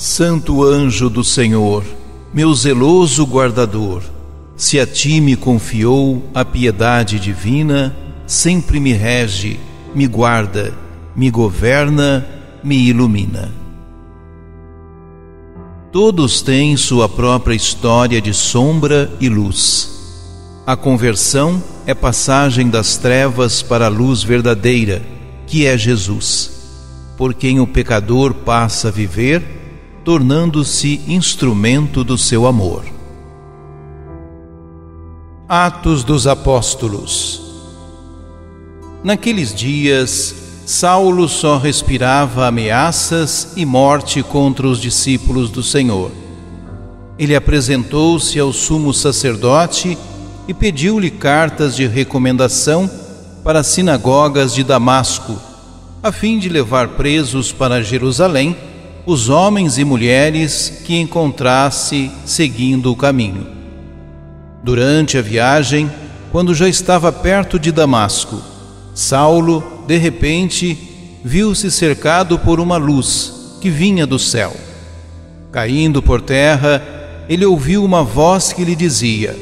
Santo anjo do Senhor, meu zeloso guardador, se a ti me confiou a piedade divina, sempre me rege, me guarda, me governa, me ilumina. Todos têm sua própria história de sombra e luz. A conversão é passagem das trevas para a luz verdadeira, que é Jesus, por quem o pecador passa a viver, tornando-se instrumento do seu amor. Atos dos Apóstolos. Naqueles dias, Saulo só respirava ameaças e morte contra os discípulos do Senhor. Ele apresentou-se ao sumo sacerdote e pediu-lhe cartas de recomendação para as sinagogas de Damasco, a fim de levar presos para Jerusalém os homens e mulheres que encontrasse seguindo o caminho. Durante a viagem, quando já estava perto de Damasco, Saulo, de repente, viu-se cercado por uma luz que vinha do céu. Caindo por terra, ele ouviu uma voz que lhe dizia: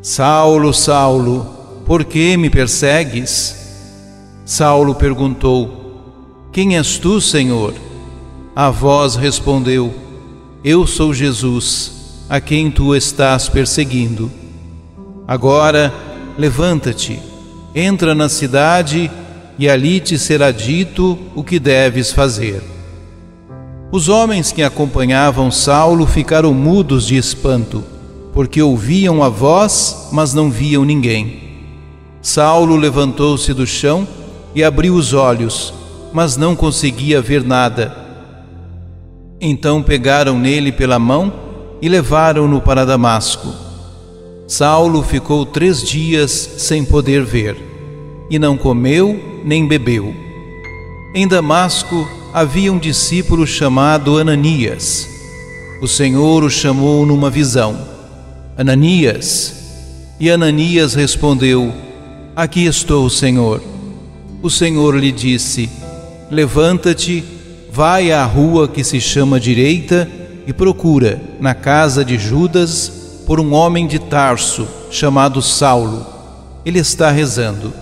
Saulo, Saulo, por que me persegues? Saulo perguntou: Quem és tu, Senhor? A voz respondeu: Eu sou Jesus, a quem tu estás perseguindo. Agora, levanta-te, entra na cidade e ali te será dito o que deves fazer. Os homens que acompanhavam Saulo ficaram mudos de espanto, porque ouviam a voz, mas não viam ninguém. Saulo levantou-se do chão e abriu os olhos, mas não conseguia ver nada. Então pegaram nele pela mão e levaram-no para Damasco. Saulo ficou 3 dias sem poder ver, e não comeu nem bebeu. Em Damasco havia um discípulo chamado Ananias. O Senhor o chamou numa visão: Ananias. E Ananias respondeu: Aqui estou, Senhor. O Senhor lhe disse: Levanta-te, vai à rua que se chama Direita e procura, na casa de Judas, por um homem de Tarso, chamado Saulo. Ele está rezando.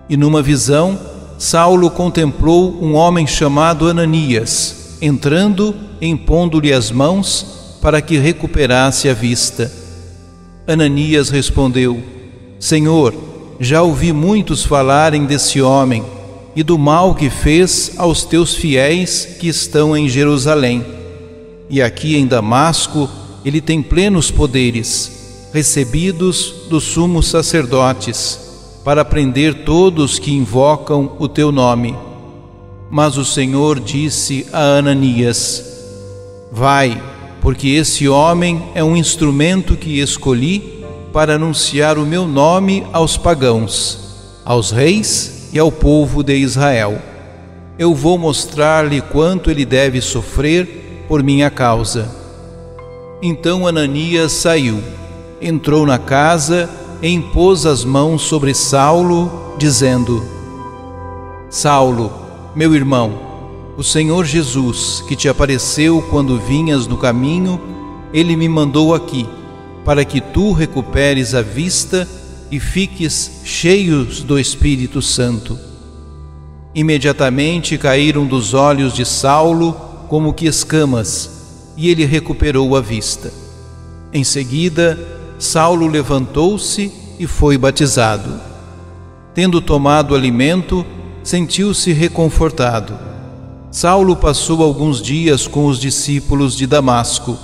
E numa visão, Saulo contemplou um homem chamado Ananias, entrando e impondo-lhe as mãos para que recuperasse a vista. Ananias respondeu: Senhor, já ouvi muitos falarem desse homem e do mal que fez aos teus fiéis que estão em Jerusalém. E aqui em Damasco ele tem plenos poderes, recebidos dos sumos sacerdotes, para prender todos que invocam o teu nome. Mas o Senhor disse a Ananias: Vai, porque esse homem é um instrumento que escolhi para anunciar o meu nome aos pagãos, aos reis e ao povo de Israel. Eu vou mostrar-lhe quanto ele deve sofrer por minha causa. Então Ananias saiu, entrou na casa e impôs as mãos sobre Saulo, dizendo: Saulo, meu irmão, o Senhor Jesus, que te apareceu quando vinhas no caminho, ele me mandou aqui, para que tu recuperes a vista e fiques cheios do Espírito Santo. Imediatamente caíram dos olhos de Saulo como que escamas, e ele recuperou a vista. Em seguida, Saulo levantou-se e foi batizado. Tendo tomado alimento, sentiu-se reconfortado. Saulo passou alguns dias com os discípulos de Damasco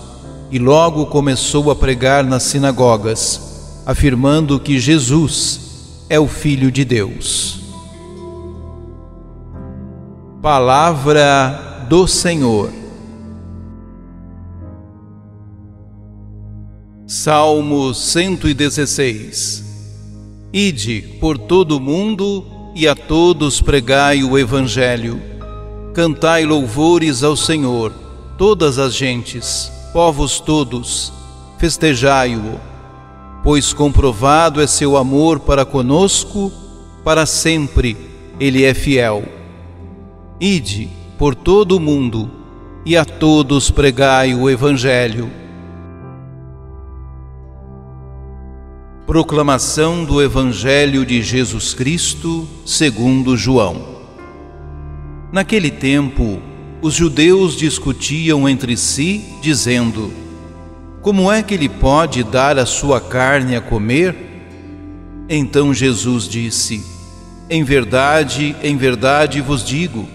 e logo começou a pregar nas sinagogas, afirmando que Jesus é o Filho de Deus. Palavra do Senhor. Salmo 116. Ide por todo o mundo e a todos pregai o Evangelho. Cantai louvores ao Senhor, todas as gentes, povos todos, festejai-o. Pois comprovado é seu amor para conosco, para sempre ele é fiel. Ide por todo o mundo e a todos pregai o Evangelho. Proclamação do Evangelho de Jesus Cristo segundo João. Naquele tempo, os judeus discutiam entre si, dizendo: como é que ele pode dar a sua carne a comer? Então Jesus disse: em verdade vos digo,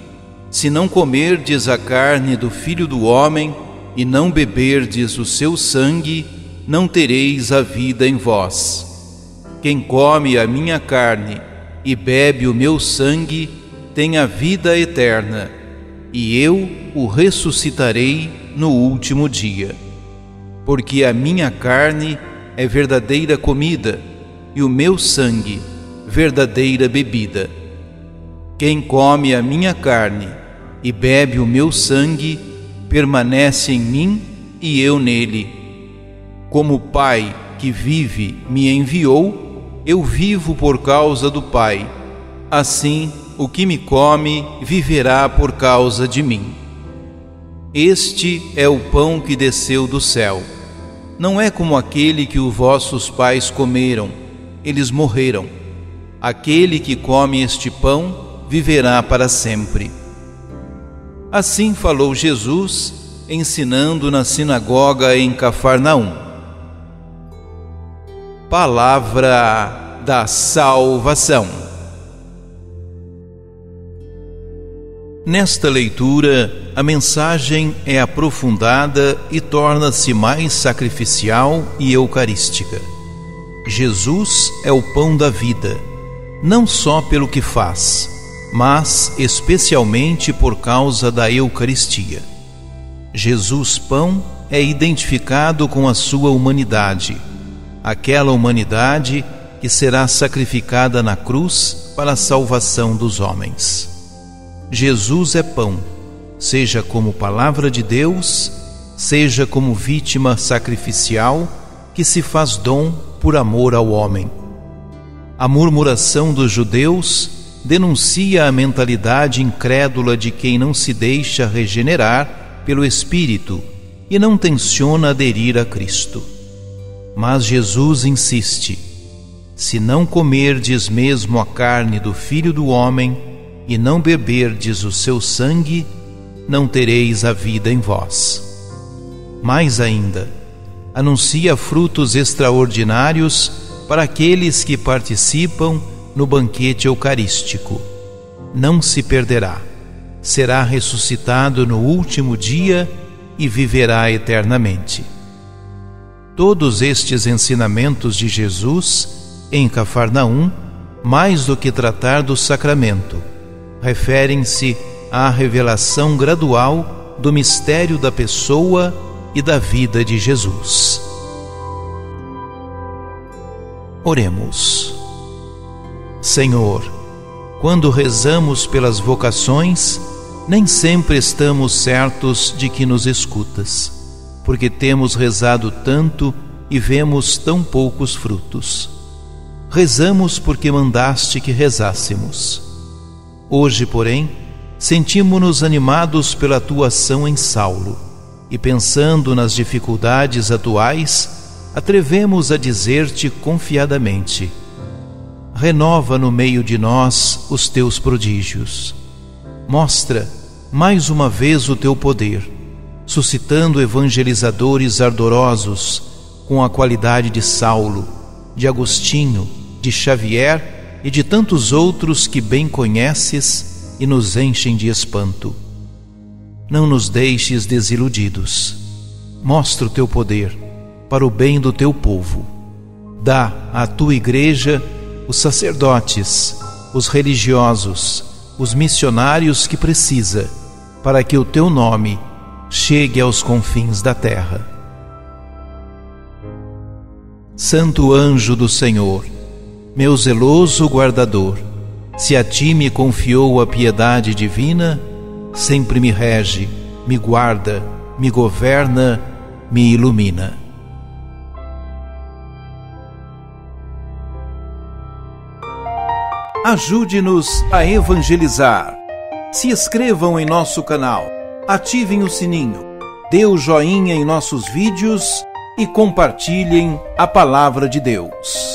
se não comerdes a carne do Filho do Homem e não beberdes o seu sangue, não tereis a vida em vós. Quem come a minha carne e bebe o meu sangue tem a vida eterna, e eu o ressuscitarei no último dia. Porque a minha carne é verdadeira comida e o meu sangue verdadeira bebida. Quem come a minha carne e bebe o meu sangue permanece em mim e eu nele. Como o Pai que vive me enviou, eu vivo por causa do Pai. Assim, o que me come viverá por causa de mim. Este é o pão que desceu do céu. Não é como aquele que os vossos pais comeram, eles morreram. Aquele que come este pão viverá para sempre. Assim falou Jesus, ensinando na sinagoga em Cafarnaum. Palavra da salvação. Nesta leitura, a mensagem é aprofundada e torna-se mais sacrificial e eucarística. Jesus é o pão da vida, não só pelo que faz, mas especialmente por causa da Eucaristia. Jesus pão é identificado com a sua humanidade, aquela humanidade que será sacrificada na cruz para a salvação dos homens. Jesus é pão, seja como palavra de Deus, seja como vítima sacrificial que se faz dom por amor ao homem. A murmuração dos judeus denuncia a mentalidade incrédula de quem não se deixa regenerar pelo Espírito e não tenciona aderir a Cristo. Mas Jesus insiste: se não comerdes mesmo a carne do Filho do Homem e não beberdes o seu sangue, não tereis a vida em vós. Mais ainda, anuncia frutos extraordinários para aqueles que participam no banquete eucarístico. Não se perderá, será ressuscitado no último dia e viverá eternamente. Todos estes ensinamentos de Jesus em Cafarnaum, mais do que tratar do sacramento, referem-se à revelação gradual do mistério da pessoa e da vida de Jesus. Oremos. Senhor, quando rezamos pelas vocações, nem sempre estamos certos de que nos escutas, porque temos rezado tanto e vemos tão poucos frutos. Rezamos porque mandaste que rezássemos. Hoje, porém, sentimos-nos animados pela tua ação em Saulo e, pensando nas dificuldades atuais, atrevemos a dizer-te confiadamente: renova no meio de nós os teus prodígios. Mostra mais uma vez o teu poder, suscitando evangelizadores ardorosos com a qualidade de Saulo, de Agostinho, de Xavier e de tantos outros que bem conheces e nos enchem de espanto. Não nos deixes desiludidos. Mostra o teu poder para o bem do teu povo. Dá à tua igreja os sacerdotes, os religiosos, os missionários que precisa, para que o teu nome chegue aos confins da terra. Santo anjo do Senhor, meu zeloso guardador, se a ti me confiou a piedade divina, sempre me rege, me guarda, me governa, me ilumina. Ajude-nos a evangelizar. Se inscrevam em nosso canal, ativem o sininho, dê o joinha em nossos vídeos e compartilhem a palavra de Deus.